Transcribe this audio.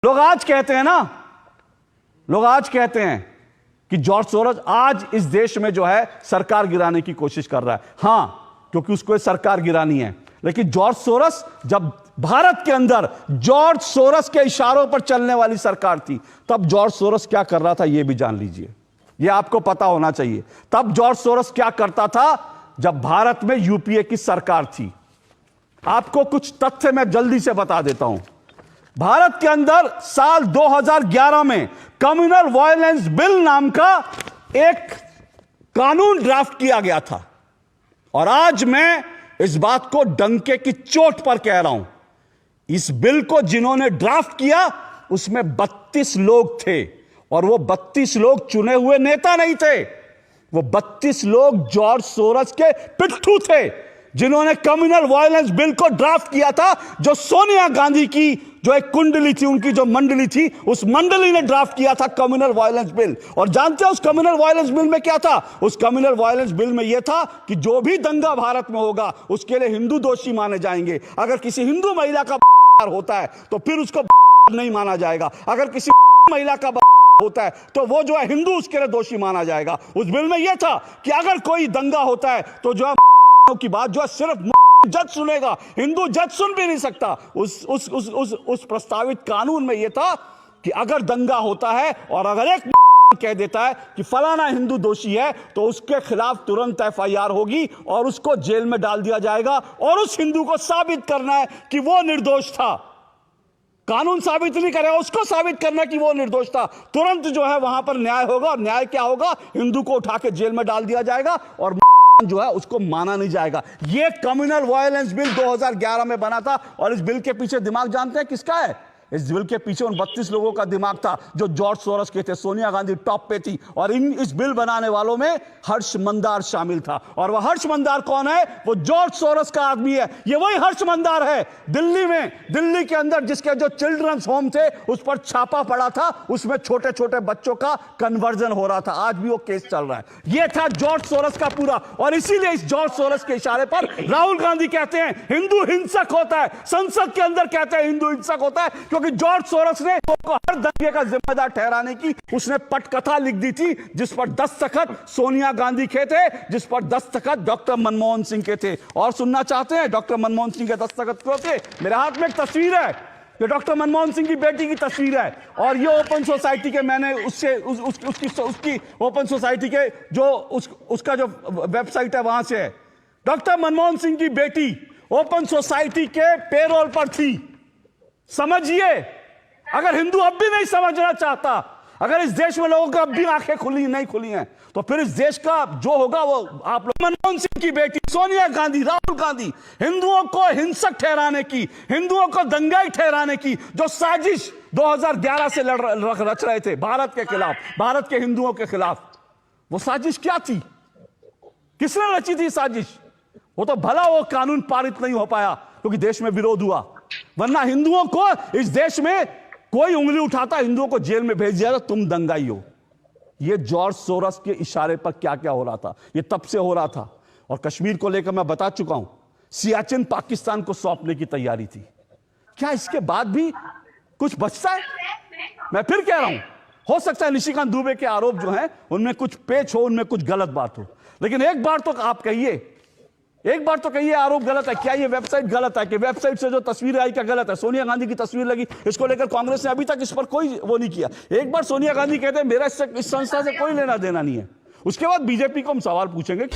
लोग आज कहते हैं ना, लोग आज कहते हैं कि जॉर्ज सोरोस आज इस देश में जो है सरकार गिराने की कोशिश कर रहा है। हां, क्योंकि उसको सरकार गिरानी है। लेकिन जॉर्ज सोरोस, जब भारत के अंदर जॉर्ज सोरोस के इशारों पर चलने वाली सरकार थी, तब जॉर्ज सोरोस क्या कर रहा था यह भी जान लीजिए। यह आपको पता होना चाहिए। तब जॉर्ज सोरोस क्या करता था जब भारत में यूपीए की सरकार थी। आपको कुछ तथ्य मैं जल्दी से बता देता हूं। भारत के अंदर साल 2011 में कम्युनल वायलेंस बिल नाम का एक कानून ड्राफ्ट किया गया था। और आज मैं इस बात को डंके की चोट पर कह रहा हूं, इस बिल को जिन्होंने ड्राफ्ट किया उसमें 32 लोग थे। और वो 32 लोग चुने हुए नेता नहीं थे, वो 32 लोग जॉर्ज सोरोस के पिट्ठू थे, जिन्होंने कम्युनल वायलेंस बिल को ड्राफ्ट किया था। जो सोनिया गांधी की जो एक कुंडली थी, उनकी जो मंडली थी, उस मंडली ने ड्राफ्ट किया था कम्युनल वायलेंस बिल। और जानते हैं उस कम्युनल वायलेंस बिल में क्या था? उस कम्युनल वायलेंस बिल में यह था कि जो भी दंगा भारत में होगा उसके लिए हिंदू दोषी माने जाएंगे। अगर किसी हिंदू महिला का होता है तो फिर उसको नहीं माना जाएगा। अगर किसी महिला का होता है तो वो जो है हिंदू उसके लिए दोषी माना जाएगा। उस बिल में यह था कि अगर कोई दंगा होता है तो जो है की बात जो है सिर्फ जज सुनेगा, हिंदू जज सुन भी नहीं सकता। उस प्रस्तावित कानून में यह था कि अगर दंगा होता है और अगर एक कह देता है कि फलाना हिंदू दोषी है तो उसके खिलाफ तुरंत एफआईआर होगी और उसको जेल में डाल दिया जाएगा। और उस हिंदू को साबित करना है कि वो निर्दोष था। कानून साबित नहीं करेगा, उसको साबित करना कि वो निर्दोष था। तुरंत जो है वहां पर न्याय होगा। और न्याय क्या होगा? हिंदू को उठा के जेल में डाल दिया जाएगा और जो है उसको माना नहीं जाएगा। यह कम्युनल वायलेंस बिल 2011 में बना था। और इस बिल के पीछे दिमाग जानते हैं किसका है? इस बिल के पीछे उन 32 लोगों का दिमाग था जो जॉर्ज सोरोस के थे। सोनिया गांधी टॉप पे थी और इस बिल बनाने वालों में हर्ष मंदार शामिल था। और वह हर्ष मंदार कौन है? वो जॉर्ज सोरोस का आदमी है। ये वही हर्ष मंदार है दिल्ली में, दिल्ली के अंदर जिसके जो चिल्ड्रंस होम थे उस पर छापा पड़ा था, उसमें छोटे छोटे बच्चों का कन्वर्जन हो रहा था। आज भी वो केस चल रहा है। यह था जॉर्ज सोरोस का पूरा। और इसीलिए इस जॉर्ज सोरोस के इशारे पर राहुल गांधी कहते हैं हिंदू हिंसक होता है, संसद के अंदर कहते हैं हिंदू हिंसक होता है, क्योंकि जॉर्ज सोरोस ने को हर दंगे का जिम्मेदार ठहराने की उसने पटकथा लिख दी थी, जिस पर दस्तखत सोनिया गांधी के थे, जिस पर दस्तखत डॉक्टर मनमोहन सिंह के थे। और सुनना चाहते हैं डॉक्टर मनमोहन सिंह के दस्तखत क्यों थे? मेरे हाथ में एक तस्वीर है, ये डॉक्टर मनमोहन सिंह की बेटी की तस्वीर है। और ये ओपन सोसाइटी के, मैंने उससे उसकी ओपन सोसाइटी के जो उसका जो वेबसाइट है वहां से है। डॉक्टर मनमोहन सिंह की बेटी ओपन सोसाइटी के पेरोल पर थी। समझिए, अगर हिंदू अब भी नहीं समझना चाहता, अगर इस देश में लोगों की अब भी आंखें खुली नहीं खुली हैं, तो फिर इस देश का जो होगा वो आप लोग। मनमोहन सिंह की बेटी सोनिया गांधी, राहुल गांधी हिंदुओं को हिंसक ठहराने की, हिंदुओं को दंगाई ठहराने की जो साजिश 2011 से रच रहे थे भारत के खिलाफ, भारत के हिंदुओं के खिलाफ, वो साजिश क्या थी? किसने रची थी साजिश? वो तो भला वो कानून पारित नहीं हो पाया क्योंकि देश में विरोध हुआ, वरना हिंदुओं को इस देश में कोई उंगली उठाता हिंदुओं को जेल में भेज दिया था, तुम दंगाई हो। यह जॉर्ज सोरोस के इशारे पर क्या क्या हो रहा था, यह तब से हो रहा था। और कश्मीर को लेकर मैं बता चुका हूं, सियाचिन पाकिस्तान को सौंपने की तैयारी थी। क्या इसके बाद भी कुछ बचता है? मैं फिर कह रहा हूं, हो सकता है निशिकांत दुबे के आरोप जो हैं उनमें कुछ पेच हो, उनमें कुछ गलत बात हो, लेकिन एक बार तो आप कहिए, एक बार तो कहिए आरोप गलत है। क्या ये वेबसाइट गलत है? कि वेबसाइट से जो तस्वीर आई क्या गलत है? सोनिया गांधी की तस्वीर लगी, इसको लेकर कांग्रेस ने अभी तक इस पर कोई वो नहीं किया। एक बार सोनिया गांधी कहते हैं मेरा इस संस्था से कोई लेना देना नहीं है, उसके बाद बीजेपी को हम सवाल पूछेंगे।